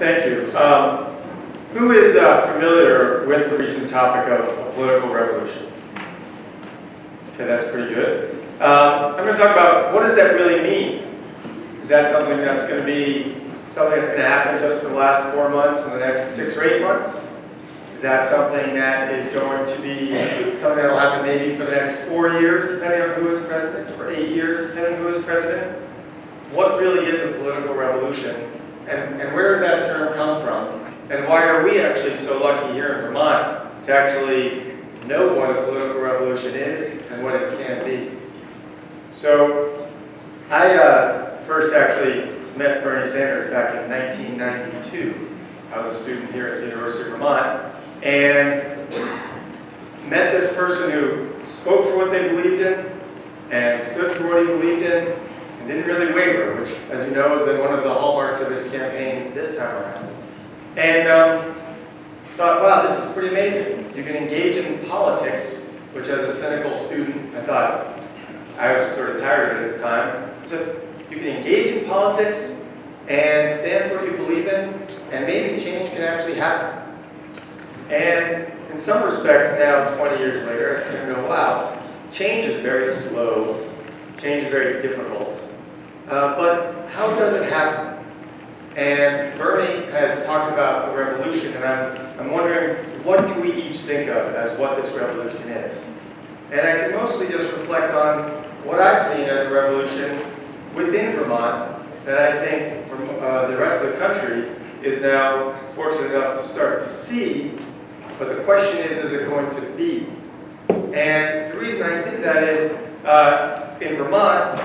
Thank you. Who is familiar with the recent topic of a political revolution? Okay, that's pretty good. I'm going to talk about what does that really mean? Is that something that's going to happen just for the last 4 months and the next 6 or 8 months? Is that something that is going to be something that will happen maybe for the next 4 years, depending on who is president, or 8 years, depending on who is president? What really is a political revolution? And where does that term come from? And why are we actually so lucky here in Vermont to actually know what a political revolution is and what it can be? So I first actually met Bernie Sanders back in 1992. I was a student here at the University of Vermont and met this person who spoke for what they believed in and stood for what he believed in and didn't really waver, which, as you know, has been one of the hallmarks of his campaign this time around. And thought, wow, this is pretty amazing. You can engage in politics, which as a cynical student, I thought, I was sort of tired of it at the time. So you can engage in politics and stand for what you believe in, and maybe change can actually happen. And in some respects now, 20 years later, I stand and go, wow, change is very slow, change is very difficult. But how does it happen? And Bernie has talked about the revolution, and I'm wondering, what do we each think of as what this revolution is? And I can mostly just reflect on what I've seen as a revolution within Vermont that I think from the rest of the country is now fortunate enough to start to see, but the question is it going to be? And the reason I see that is, in Vermont,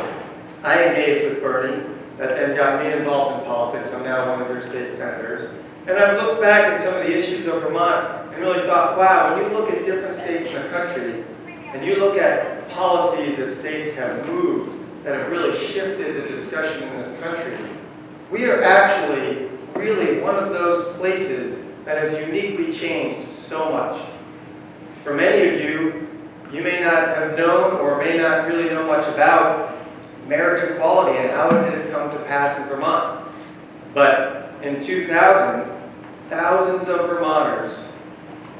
I engaged with Bernie, that then got me involved in politics. I'm now one of your state senators. And I've looked back at some of the issues of Vermont and really thought, wow, when you look at different states in the country, and you look at policies that states have moved, that have really shifted the discussion in this country, we are actually really one of those places that has uniquely changed so much. For many of you, you may not have known or may not really know much about marriage equality and how did it come to pass in Vermont. But in 2000, thousands of Vermonters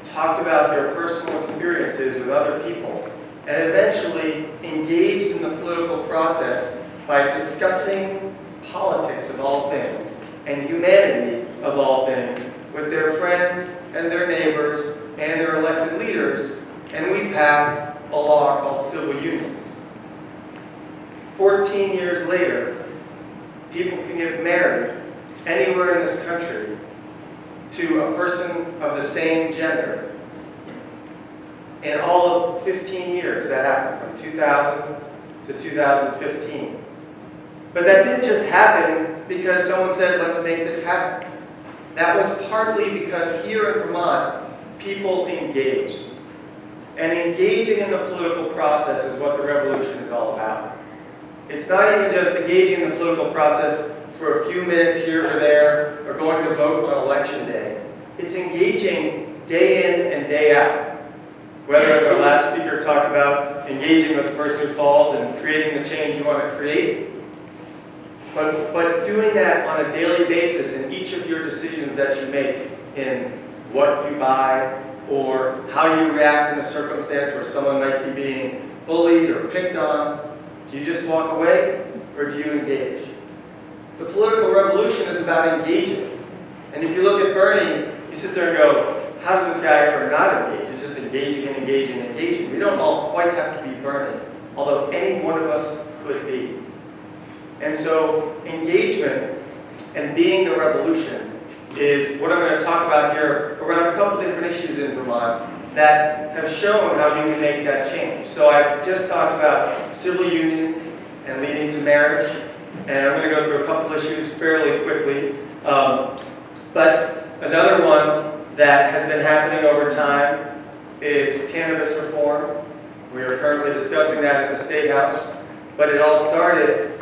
talked about their personal experiences with other people and eventually engaged in the political process by discussing politics of all things and humanity of all things with their friends and their neighbors and their elected leaders, and we passed a law called civil unions. 14 years later, people can get married anywhere in this country to a person of the same gender. In all of 15 years, that happened from 2000 to 2015. But that didn't just happen because someone said, let's make this happen. That was partly because here in Vermont, people engaged. And engaging in the political process is what the revolution is all about. It's not even just engaging in the political process for a few minutes here or there, or going to vote on election day. It's engaging day in and day out. Whether, as our last speaker talked about, engaging with the person who falls and creating the change you want to create, but doing that on a daily basis in each of your decisions that you make, in what you buy, or how you react in a circumstance where someone might be being bullied or picked on. Do you just walk away, or do you engage? The political revolution is about engaging. And if you look at Bernie, you sit there and go, how does this guy ever not engage? It's just engaging and engaging and engaging. We don't all quite have to be Bernie, although any one of us could be. And so engagement and being the revolution is what I'm going to talk about here around a couple different issues in Vermont that have shown how you can make that change. So I've just talked about civil unions and leading to marriage, and I'm going to go through a couple issues fairly quickly. But another one that has been happening over time is cannabis reform. We are currently discussing that at the State House, but it all started,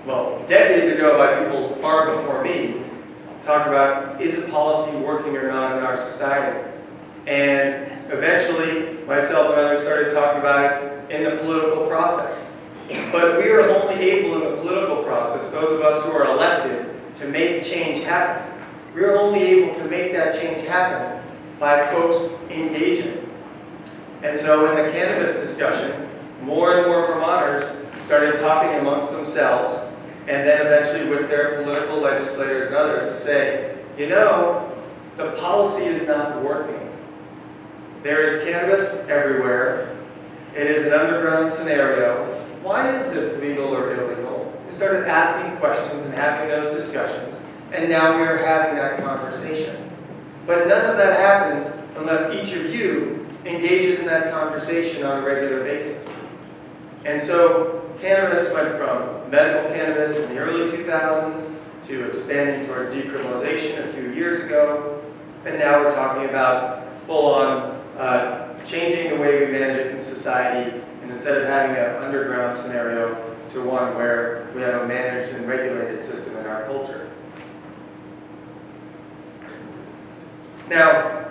well, decades ago by people far before me, talking about, is a policy working or not in our society? And eventually, myself and others started talking about it in the political process. But we are only able in the political process, those of us who are elected, to make change happen. we're only able to make that change happen by folks engaging. And so in the cannabis discussion, more and more Vermonters started talking amongst themselves, and then eventually with their political legislators and others to say, you know, the policy is not working. There is cannabis everywhere. It is an underground scenario. Why is this legal or illegal? We started asking questions and having those discussions, and now we are having that conversation. But none of that happens unless each of you engages in that conversation on a regular basis. And so cannabis went from medical cannabis in the early 2000s to expanding towards decriminalization a few years ago, and now we're talking about full-on changing the way we manage it in society, and instead of having an underground scenario to one where we have a managed and regulated system in our culture. Now,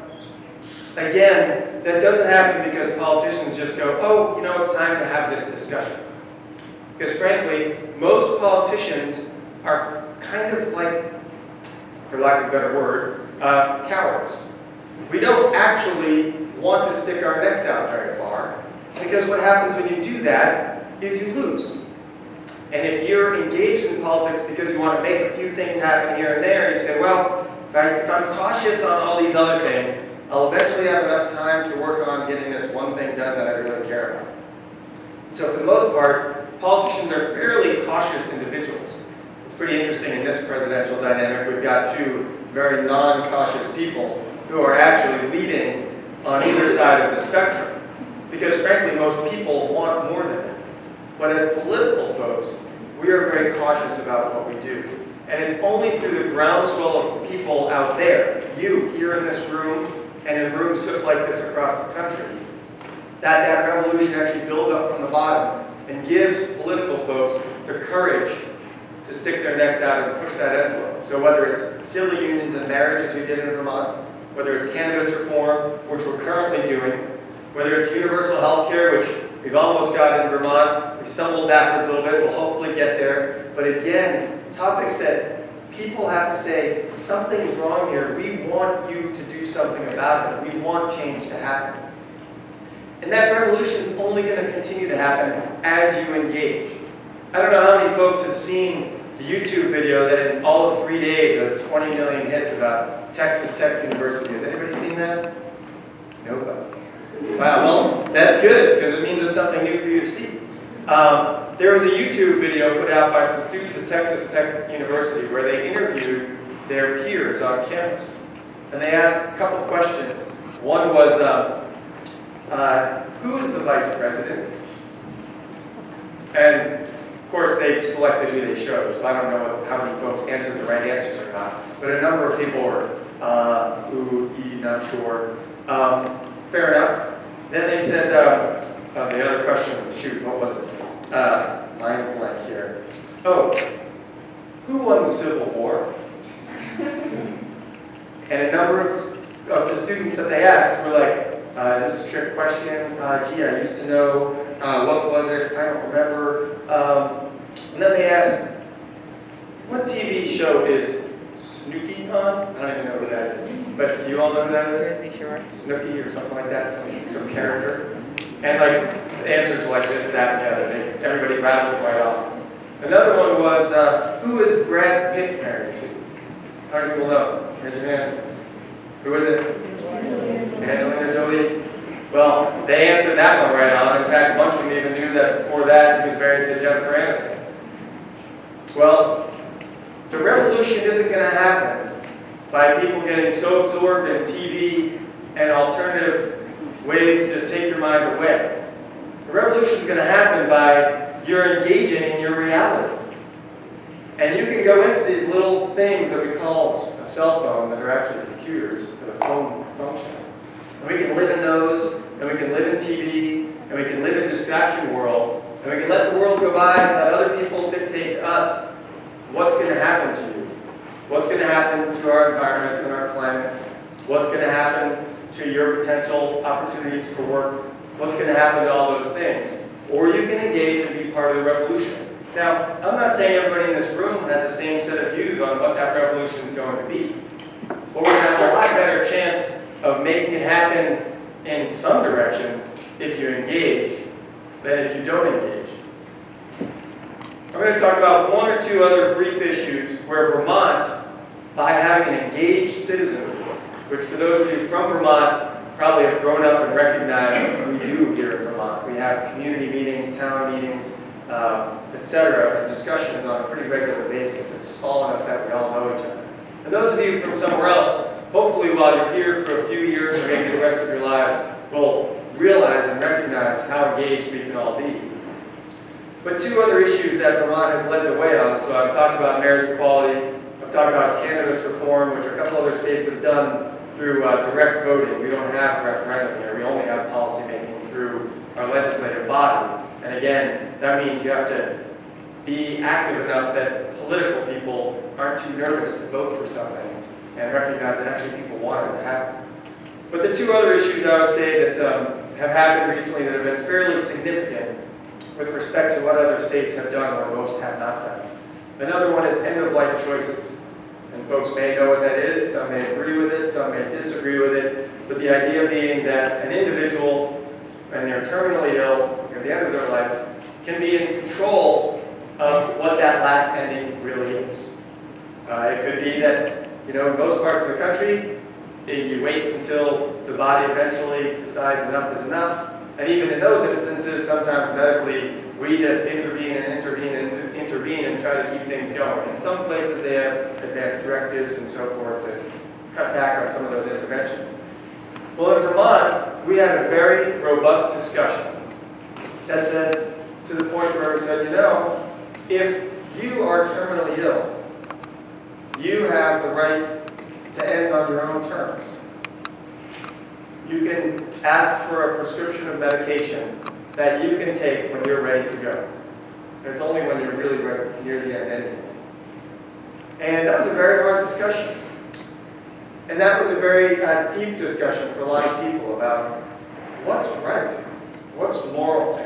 again, that doesn't happen because politicians just go, oh, you know, it's time to have this discussion. Because frankly, most politicians are kind of like, for lack of a better word, cowards. We don't actually want to stick our necks out very far, because what happens when you do that is you lose. And if you're engaged in politics because you want to make a few things happen here and there, you say, well, if I'm cautious on all these other things, I'll eventually have enough time to work on getting this one thing done that I really care about. So for the most part, politicians are fairly cautious individuals. It's pretty interesting in this presidential dynamic, we've got two very non-cautious people who are actually leading on either side of the spectrum. Because frankly, most people want more than that. But as political folks, we are very cautious about what we do. And it's only through the groundswell of people out there, you here in this room, and in rooms just like this across the country, that that revolution actually builds up from the bottom and gives political folks the courage to stick their necks out and push that envelope. So whether it's civil unions and marriage, as we did in Vermont, whether it's cannabis reform, which we're currently doing, whether it's universal health care, which we've almost got in Vermont, we stumbled backwards a little bit, we'll hopefully get there. But again, topics that people have to say, something's wrong here, we want you to do something about it, we want change to happen. And that revolution is only going to continue to happen as you engage. I don't know how many folks have seen the YouTube video that in all of 3 days has 20 million hits about Texas Tech University. Has anybody seen that? Nobody. Wow, well, that's good, because it means it's something new for you to see. There was a YouTube video put out by some students at Texas Tech University where they interviewed their peers on campus. And they asked a couple questions. One was, who is the vice president? And of course, they selected who they showed, so I don't know how many folks answered the right answers or not. But a number of people were, not sure. Fair enough. Then they said, the other question was, shoot, what was it? Mind blank here. Oh, who won the Civil War? And a number of the students that they asked were like, is this a trick question? Gee, I used to know. What was it? I don't remember. And then they asked, what TV show is Snooki on? I don't even know who that is. But do you all know who that is? Snooki or something like that, some character. And like, the answers were like this, that, and the other. Everybody rattled right off. Another one was, who is Brad Pitt married to? How many people know? Raise your hand. Who is it? Angelina Jolie. Well, they answered that one right on. In fact, a bunch of them even knew that before that he was married to Jennifer Aniston. Well, the revolution isn't going to happen by people getting so absorbed in TV and alternative ways to just take your mind away. The revolution is going to happen by your engaging in your reality. And you can go into these little things that we call a cell phone that are actually computers that a phone function. And we can live in those, and we can live in TV, and we can live in distraction world, and we can let the world go by and let other people dictate to us what's going to happen to you, what's going to happen to our environment and our climate, what's going to happen to your potential opportunities for work, what's going to happen to all those things. Or you can engage and be part of the revolution. Now, I'm not saying everybody in this room has the same set of views on what that revolution is going to be. But we're going to have a lot better chance of making it happen in some direction if you engage than if you don't engage. I'm going to talk about one or two other brief issues where Vermont, by having an engaged citizenry, which for those of you from Vermont probably have grown up and recognized what we do here in Vermont. We have community meetings, town meetings, etc., and discussions on a pretty regular basis. It's small enough that we all know each other. And those of you from somewhere else, hopefully while you're here for a few years or maybe the rest of your lives, will realize and recognize how engaged we can all be. But two other issues that Vermont has led the way on, so I've talked about marriage equality, I've talked about cannabis reform, which a couple other states have done through direct voting. We don't have referendum here, we only have policy making through our legislative body. And again, that means you have to be active enough that political people aren't too nervous to vote for something and recognize that actually people want it to happen. But the two other issues I would say that have happened recently that have been fairly significant with respect to what other states have done or most have not done. Another one is end-of-life choices. And folks may know what that is, some may agree with it, some may disagree with it, but the idea being that an individual, when they're terminally ill, at the end of their life, can be in control of what that last ending really is. It could be that, in most parts of the country, you wait until the body eventually decides enough is enough. And even in those instances, sometimes medically, we just intervene and try to keep things going. In some places, they have advanced directives and so forth to cut back on some of those interventions. Well, in Vermont, we had a very robust discussion that says, to the point where we said, if you are terminally ill, you have the right to end on your own terms. You can ask for a prescription of medication that you can take when you're ready to go. And it's only when you're really right near the end anyway. And that was a very hard discussion. And that was a very deep discussion for a lot of people about what's right, what's moral.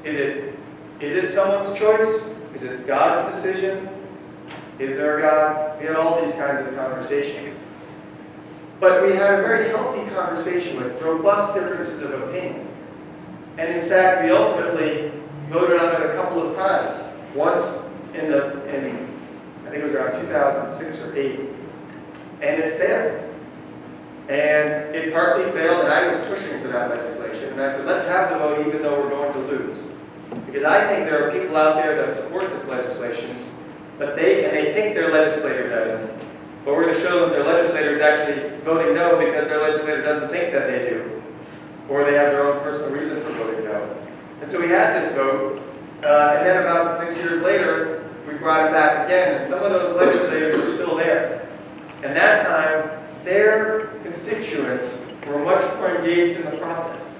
Is it someone's choice? Is it God's decision? Is there a God? We had all these kinds of conversations. But we had a very healthy conversation with robust differences of opinion. And in fact, we ultimately voted on it a couple of times. Once in I think it was around 2006 or 8, and it failed. And it partly failed, and I was pushing for that legislation. And I said, let's have the vote even though we're going to lose. Because I think there are people out there that support this legislation, but they think their legislator does. But we're going to show them their legislator is actually voting no because their legislator doesn't think that they do. Or they have their own personal reason for voting no. And so we had this vote, and then about 6 years later, we brought it back again, and some of those legislators were still there. And that time, their constituents were much more engaged in the process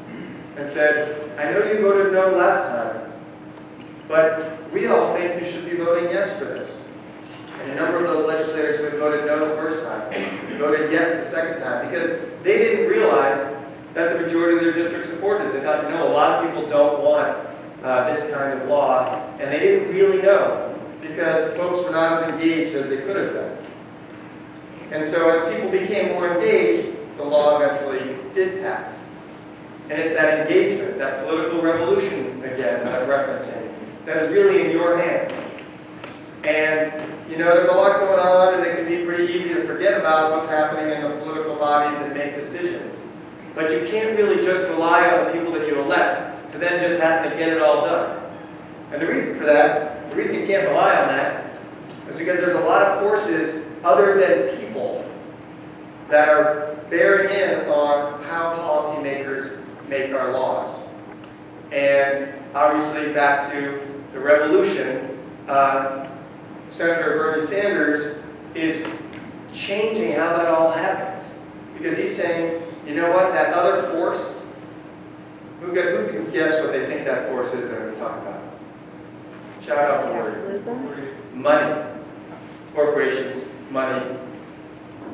and said, I know you voted no last time, but we all think you should be voting yes for this. And a number of those legislators who had voted no the first time voted yes the second time because they didn't realize that the majority of their district supported it. They thought, a lot of people don't want this kind of law, and they didn't really know because folks were not as engaged as they could have been. And so as people became more engaged, the law eventually did pass. And it's that engagement, that political revolution, again, that I'm referencing, that is really in your hands. And, there's a lot going on, and it can be pretty easy to forget about what's happening in the political bodies that make decisions. But you can't really just rely on the people that you elect to then just happen to get it all done. And the reason for that, the reason you can't rely on that, is because there's a lot of forces other than people that are bearing in on how policymakers make our laws. And obviously back to the revolution, Senator Bernie Sanders is changing how that all happens. Because he's saying, you know what, that other force, who can guess what they think that force is they're going to talk about? Shout out the word. Money. Corporations, money.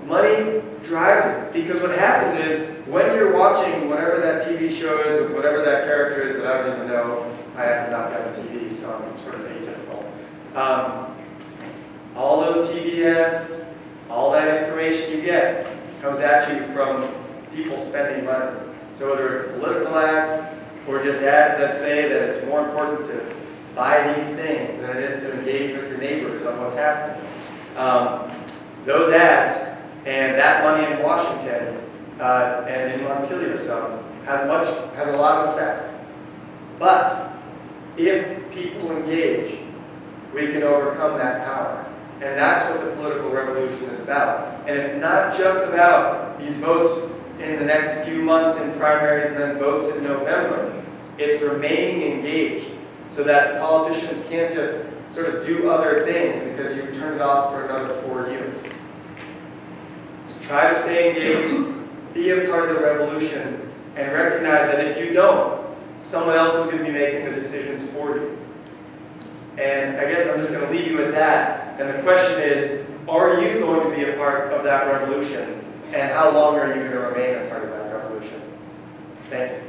Money drives it. Because what happens is, when you're watching whatever that TV show is with whatever that character is that I don't even know, I have not got a TV, so I'm sort of atypical. All those TV ads, all that information you get comes at you from people spending money. So whether it's political ads or just ads that say that it's more important to buy these things than it is to engage with your neighbors on what's happening. Those ads and that money in Washington and in Montpelier has a lot of effect. But if people engage, we can overcome that power. And that's what the political revolution is about. And it's not just about these votes in the next few months in primaries and then votes in November. It's remaining engaged so that the politicians can't just sort of do other things because you've turned it off for another 4 years. Just try to stay engaged, be a part of the revolution, and recognize that if you don't, someone else is going to be making the decisions for you. And I guess I'm just going to leave you with that. And the question is, are you going to be a part of that revolution? And how long are you going to remain a part of that revolution? Thank you.